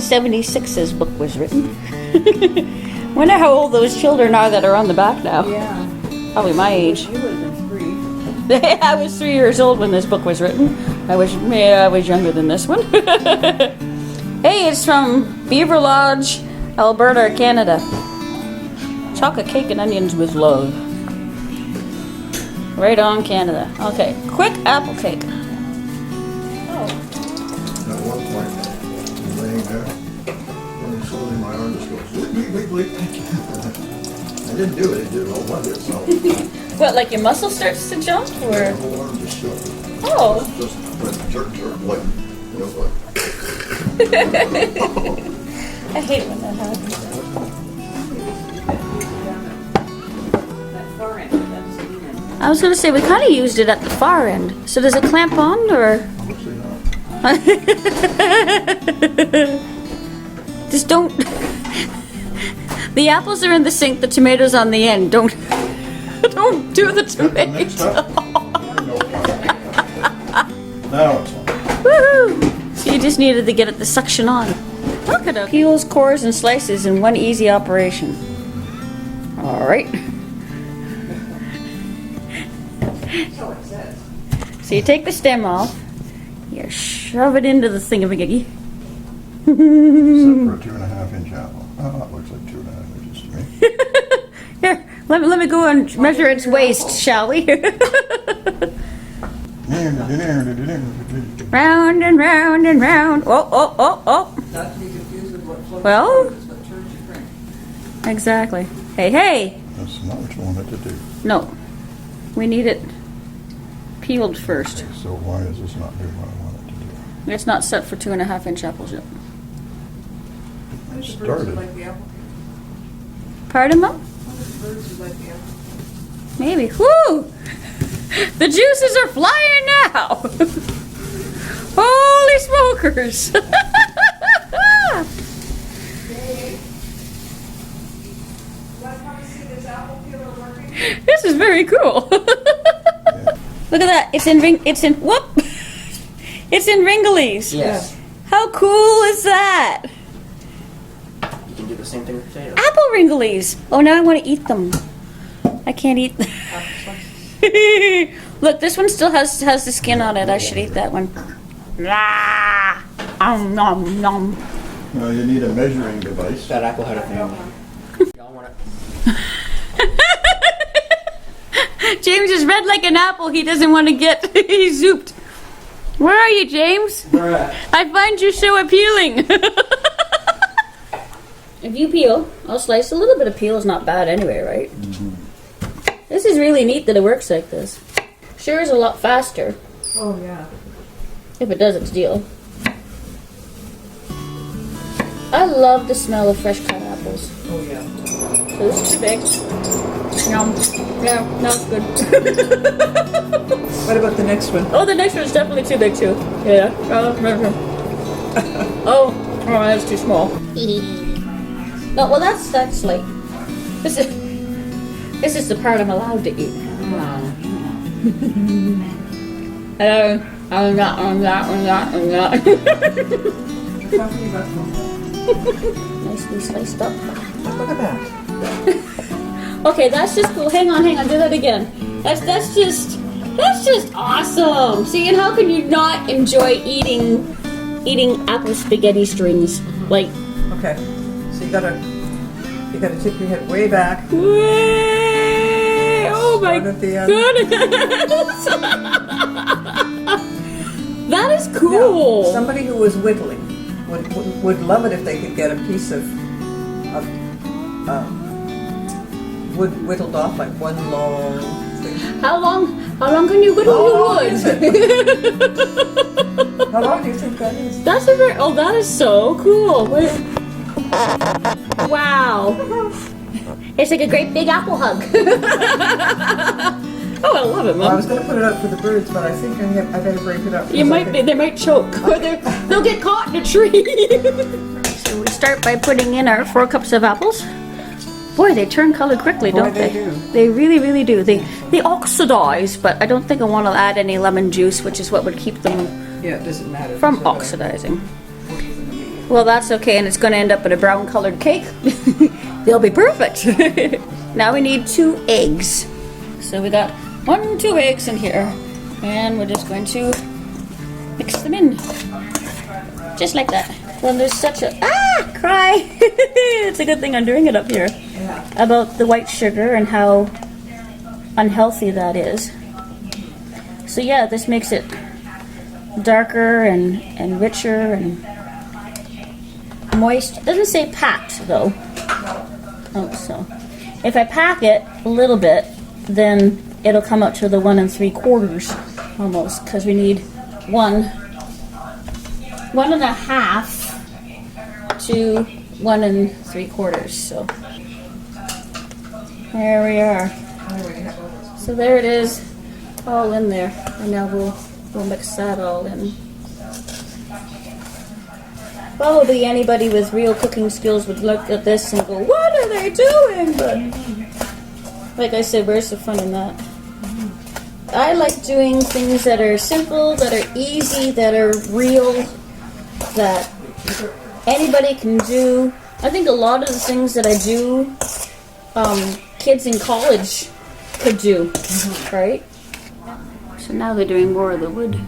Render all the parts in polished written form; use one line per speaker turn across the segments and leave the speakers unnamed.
1876 his book was written. Wonder how old those children are that are on the back now.
Yeah.
Probably my age.
You would have been 3.
I was 3 years old when this book was written. I was younger than this one. Hey, it's from Beaver Lodge, Alberta, Canada. Chocolate cake and onions with love. Right on, Canada. Okay, quick apple cake.
At one point, I'm laying there, and slowly my arm just goes, bleep, bleep, bleep. I didn't do it, it did it all by itself.
What, like your muscle starts to jump, or?
The whole arm just shut.
Oh.
Just went jerk, like, you know, like.
I hate when that happens. I was gonna say, we kind of used it at the far end. So does it clamp on, or?
Obviously not.
Just don't. The apples are in the sink, the tomatoes on the end. Don't do the
Mixed
tomato.
up? Now it's on.
Woohoo! So you just needed to get it the suction on. Look at it. Peels, cores, and slices in one easy operation. All right. So you take the stem off, you shove it into the thingamajiggy.
Except for a 2.5-inch apple. Oh, it looks like 2.5 inches to me.
Here, let me go and measure its waist, shall we? Round and round and round. Oh.
Not to be confused with what floats
Well?
your boat is what turns your drink.
Exactly. Hey.
That's not what you wanted to do.
No. We need it peeled first.
Okay, so why is this not doing what I want it to do?
It's not set for 2.5-inch apples yet.
I think the birds
Started.
would like the apple.
Pardon, Mom?
I think the birds would like the apple.
Maybe. Whoo! The juices are flying now! Holy smokers! This is very cool. Look at that. It's in whoop. It's in Ringolese.
Yes.
How cool is that?
You can do the same thing with potatoes.
Apple Ringolese. Oh, now I want to eat them. I can't eat them. Look, this one still has the skin on it. I should eat that one. Ah, nom nom.
Well, you need a measuring device.
That apple had a family. Y'all want it?
James is red like an apple. He doesn't want to get. He's zooped. Where are you, James?
Where at?
I find you so appealing. If you peel, I'll slice. A little bit of peel is not bad anyway, right? Mm-hmm. This is really neat that it works like this. Sure is a lot faster
Oh, yeah.
if it does its deal. I love the smell of fresh cut apples.
Oh, yeah.
So this is too big. Yum. Yeah, no, it's good.
What about the next one?
Oh, the next one's definitely too big too. Yeah. Oh, that's too small. No, well that's like this is the part I'm allowed to eat. I'm not.
We're talking about them.
Nicely sliced up.
Look at that.
Okay, that's just cool. Hang on, do that again. That's just awesome. See, and how can you not enjoy eating apple spaghetti strings? Like,
Okay. So you gotta tip your head way back.
way, oh my
Start at the end.
goodness. That is cool.
Now, somebody who was whittling would love it if they could get a piece of wood whittled off, like one long thing.
How long can you whittle your wood?
How long do you think that is?
That's a very, oh, that is so cool. Wow. It's like a great big apple hug. Oh, I love it,
Well, I
Mom.
was going to put it up for the birds, but I think I better break it up.
You might be, they might choke, or they'll get caught in a tree. So we start by putting in our 4 cups of apples. Boy, they turn color quickly,
Boy,
don't they?
they do.
They really, really do. They oxidize, but I don't think I want to add any lemon juice, which is what would keep them
Yeah, it doesn't matter.
from
So,
oxidizing. Well, that's okay, and it's going to end up in a brown colored cake. They'll be perfect. Now we need 2 eggs. So we got 2 eggs in here, and we're just going to mix them in. Just like that. Well, there's such a cry. It's a good thing I'm doing it up here.
Yeah.
About the white sugar and how unhealthy that is. So yeah, this makes it darker and richer and moist. It doesn't say packed though. Oh, so if I pack it a little bit, then it'll come up to the 1 3/4 almost, because we need 1 1.5 to 1 3/4. So there we are. So there it is, all in there, and now we'll mix that all in. Probably anybody with real cooking skills would look at this and go, "What are they doing?" But like I said, where's the fun in that? I like doing things that are simple, that are easy, that are real, that anybody can do. I think a lot of the things that I do, kids in college could do, right? So now they're doing more of the wood.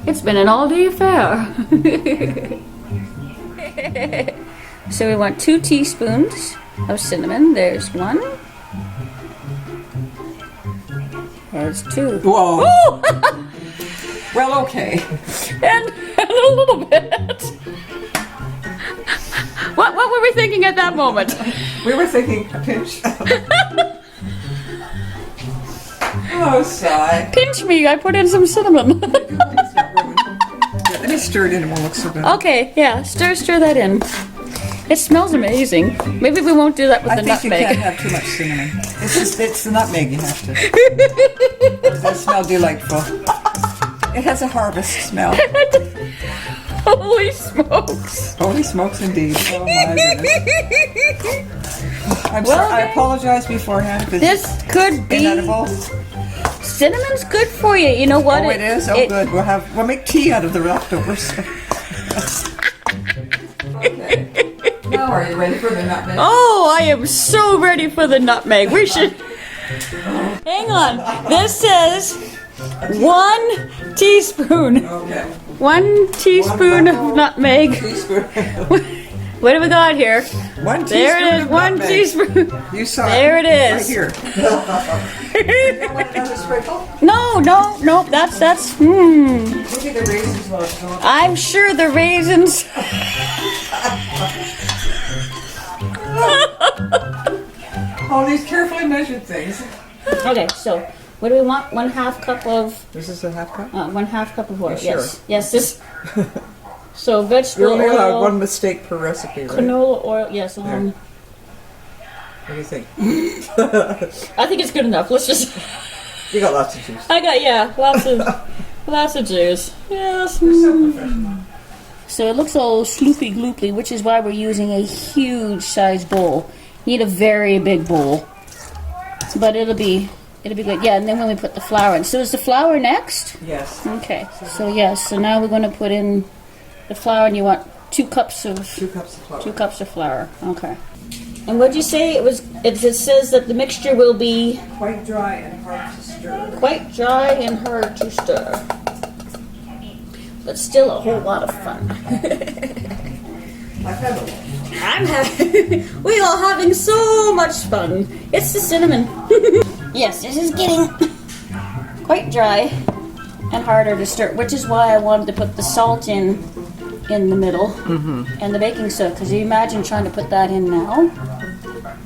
It's been an all-day affair. So we want 2 teaspoons of cinnamon. There's 1. There's 2.
Whoa.
Oh!
Well, okay.
and a little bit. What were we thinking at that moment?
We were thinking a pinch. Oh, sigh.
Pinch me, I put in some cinnamon.
Let me stir it in, it won't look so bad.
Okay, yeah, stir that in. It smells amazing. Maybe we won't do that with
I
the
think you
nutmeg.
can't have too much cinnamon. It's the nutmeg you have to. They smell delightful. It has a harvest smell.
Holy smokes.
Holy smokes indeed. Oh my goodness. I'm sorry. I apologize beforehand.
This could be...
inedible.
Cinnamon's good for you. You know what?
Oh, it is? Oh, good. We'll make tea out of the leftovers. Okay. Now are you ready for the nutmeg?
Oh, I am so ready for the nutmeg. We should... Hang on. This says 1 teaspoon.
Okay.
1 teaspoon of nutmeg.
Teaspoon.
What do we got here?
1 teaspoon.
There it is.
of
1
nutmeg.
teaspoon.
You saw
There it is.
Right here. Another sprinkle?
No, that's
Maybe the raisins will go.
I'm sure the raisins.
All these carefully measured things.
Okay, so what do we want? 1/2 cup of
This is a half cup?
1/2 cup of oil.
You sure?
Yes, this. So vegetable
You're only allowed
oil,
1 mistake per recipe, right?
canola oil. Yes,
What do you think?
I think it's good enough. Let's just.
You got lots of juice.
I got lots of juice. Yes. So it looks all sloopy gloopy, which is why we're using a huge size bowl. You need a very big bowl, but it'll be good. Yeah, and then when we put the flour in. So is the flour next?
Yes.
Okay. So yes. So now we're going to put in the flour, and you want 2 cups of
2 cups of flour.
2 cups of flour. Okay. And what'd you say it was? It says that the mixture will be
Quite dry and hard to stir.
quite dry and hard to stir, but still a whole lot of fun.
I've had a lot.
I'm having, we are having so much fun. It's the cinnamon. Yes, this is getting quite dry and harder to stir, which is why I wanted to put the salt in the middle and the baking soda, because you imagine trying to put that in now.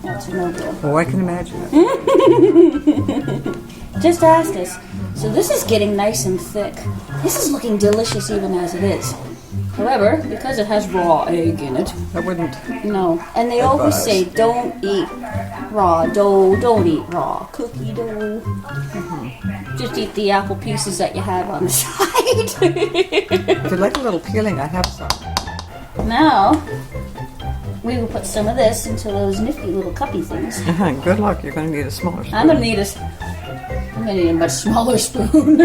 That's no good.
Oh, I can imagine it.
Just ask us. So this is getting nice and thick. This is looking delicious even as it is. However, because it has raw egg in it,
I wouldn't.
no. And they always say, don't eat raw dough, don't eat raw cookie dough. Just eat the apple pieces that you have on the side.
If you'd like a little peeling, I have some.
Now, we will put some of this into those nifty little cuppy things.
Good luck. You're going to need a smaller spoon.
I'm gonna need I need a much smaller spoon.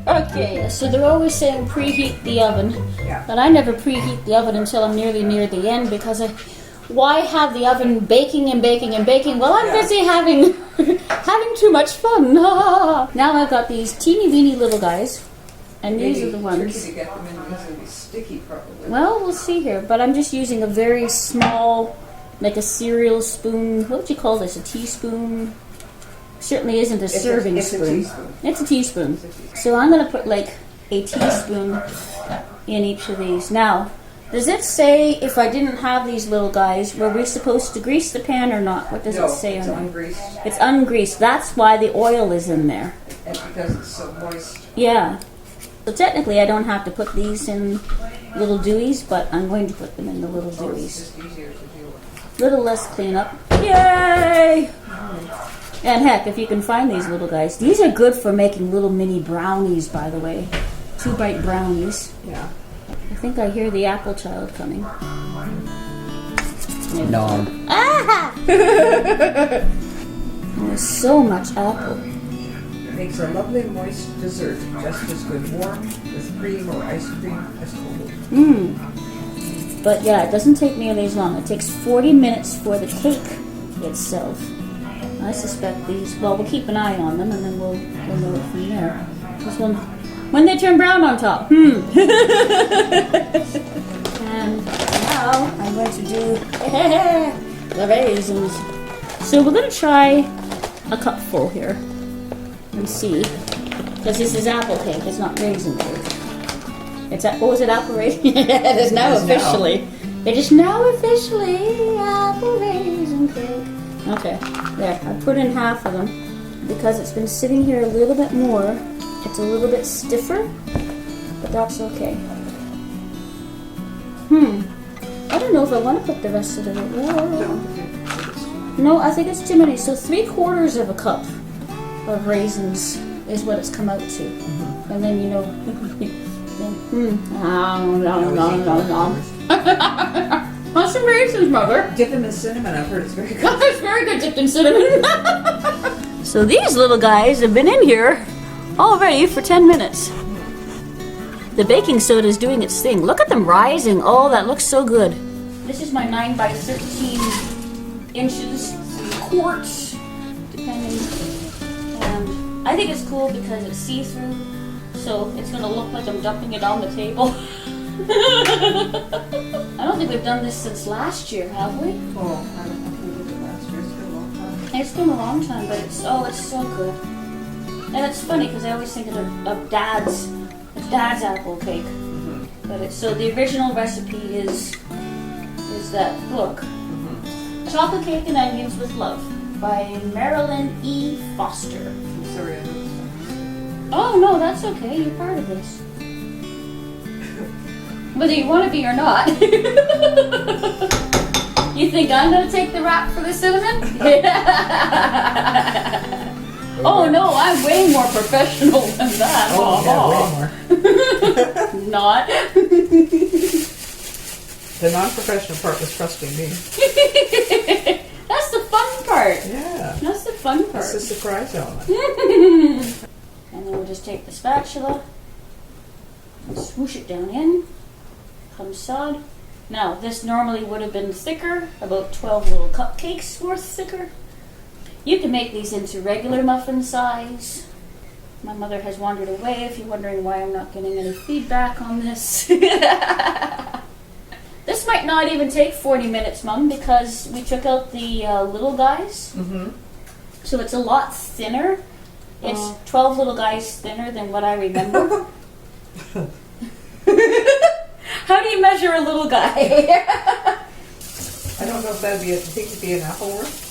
Okay, so they're always saying preheat the oven.
Yeah.
But I never preheat the oven until I'm nearly near the end because why have the oven baking and baking and baking? Well, I'm busy having too much fun. Now I've got these teeny weeny little guys. And these are the ones.
Tricky to get them in because they'll be sticky probably.
Well, we'll see here. But I'm just using a very small, like a cereal spoon. What would you call this? A teaspoon? Certainly isn't a serving spoon.
A teaspoon.
It's a teaspoon. So I'm going to put like a teaspoon in each of these. Now, does it say if I didn't have these little guys, were we supposed to grease the pan or not? What does it say on
it's
there?
ungreased.
It's ungreased. That's why the oil is in there.
And because it's so moist.
Yeah. So technically I don't have to put these in little dewies, but I'm going to put them in the little
It's
dewies.
just easier to deal with.
Little less cleanup. Yay! And heck, if you can find these little guys. These are good for making little mini brownies, by the way. 2-bite brownies.
Yeah.
I think I hear the apple child coming.
No.
Ah! There's so much apple.
It makes a lovely moist dessert, just as good warm with cream or ice cream as cold.
But yeah, it doesn't take nearly as long. It takes 40 minutes for the cake itself. I suspect these, well, we'll keep an eye on them and then we'll know it from there. This one, when they turn brown on top. And now I'm going to do the raisins. So we're going to try a cupful here and see. Because this is apple cake, it's not raisin cake. It's what was it, apple raisin? It is now officially. It is now officially apple raisin cake. Okay, there. I put in half of them because it's been sitting here a little bit more. It's a little bit stiffer, but that's okay. I don't know if I want to put the rest of it in. No, I think it's too many. So 3/4 of a cup of raisins is what it's come out to. And then, you know, want some raisins, Mother?
Dip them in cinnamon, I've heard it's very good.
It's very good dipped in cinnamon. So these little guys have been in here already for 10 minutes. The baking soda is doing its thing. Look at them rising. Oh, that looks so good. This is my 9 by 13 inches quarts, depending. And I think it's cool because it's see-through, so it's going to look like I'm dumping it on the table. I don't think we've done this since last year, have we?
Oh, I don't know if we did it last year. It's been a long time.
It's been a long time, but it's so good. And it's funny because I always think of Dad's apple cake. But it's so the original recipe is that book, Chocolate Cake and Onions with Love by Marilynne E. Foster.
I'm sorry, I don't.
Oh no, that's okay. You're part of this. Whether you want to be or not. You think I'm going to take the rap for the cinnamon? Oh no, I'm way more professional than that.
Oh, yeah, way more.
Not.
The non-professional part was trusting me.
That's the fun part.
Yeah.
That's the fun part.
That's the surprise element.
And then we'll just take the spatula and swoosh it down in. Come sod. Now, this normally would have been thicker, about 12 little cupcakes worth thicker. You can make these into regular muffin size. My mother has wandered away if you're wondering why I'm not getting any feedback on this. This might not even take 40 minutes, Mum, because we took out the little guys. So it's a lot thinner. It's 12 little guys thinner than what I remember. How do you measure a little guy?
I don't know if that'd be, I think it'd be an apple worth.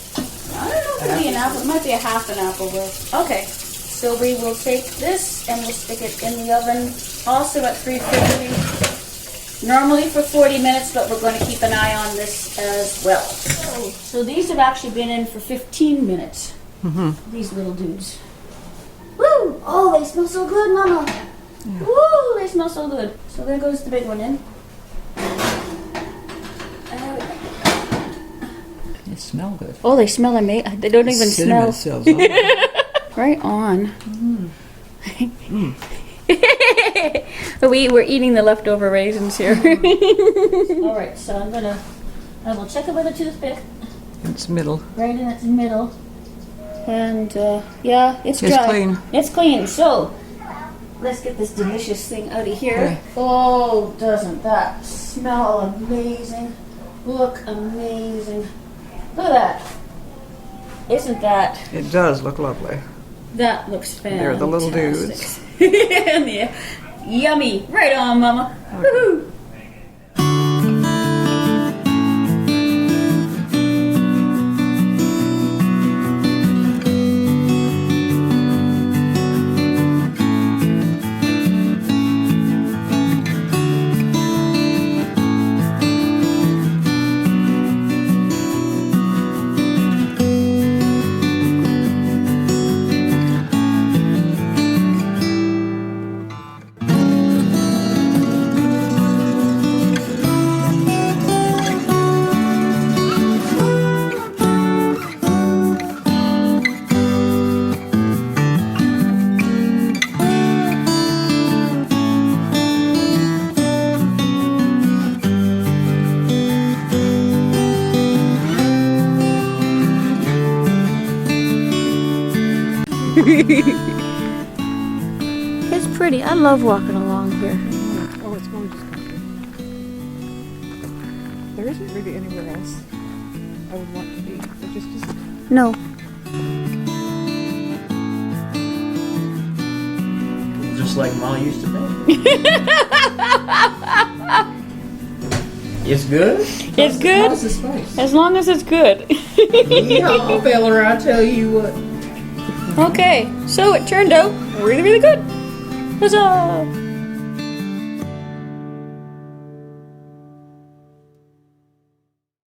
I don't know if it'd be an apple. It might be a half an apple worth. Okay, so we will take this and we'll stick it in the oven, also at 350. Normally for 40 minutes, but we're going to keep an eye on this as well. So these have actually been in for 15 minutes. These little dudes. Woo! Oh, they smell so good, Mama. Yeah. Woo! They smell so good. So there goes the big one in.
They smell good.
Oh, they smell amazing. They don't even
Cinnamon
smell.
cells on them.
Right on. We were eating the leftover raisins here. All right, so I will check it with a toothpick.
It's middle.
Right in its middle. And yeah, it's
It's
dry.
clean.
It's clean. So let's get this delicious thing out of here.
Okay.
Oh, doesn't that smell amazing? Look amazing. Look at that. Isn't that?
It does look lovely.
That looks fantastic.
They're the little dudes.
And yeah, yummy. Right on, Mama. Woohoo! It's pretty. I love walking along here.
Oh, it's gorgeous country. There isn't really anywhere else I would want to be. There just isn't.
No.
Just like Ma used to be. It's good?
It's good
How's the spice?
as long as it's good.
Yeah, fella, I tell you what.
Okay, so it turned out really, really good. Huzzah!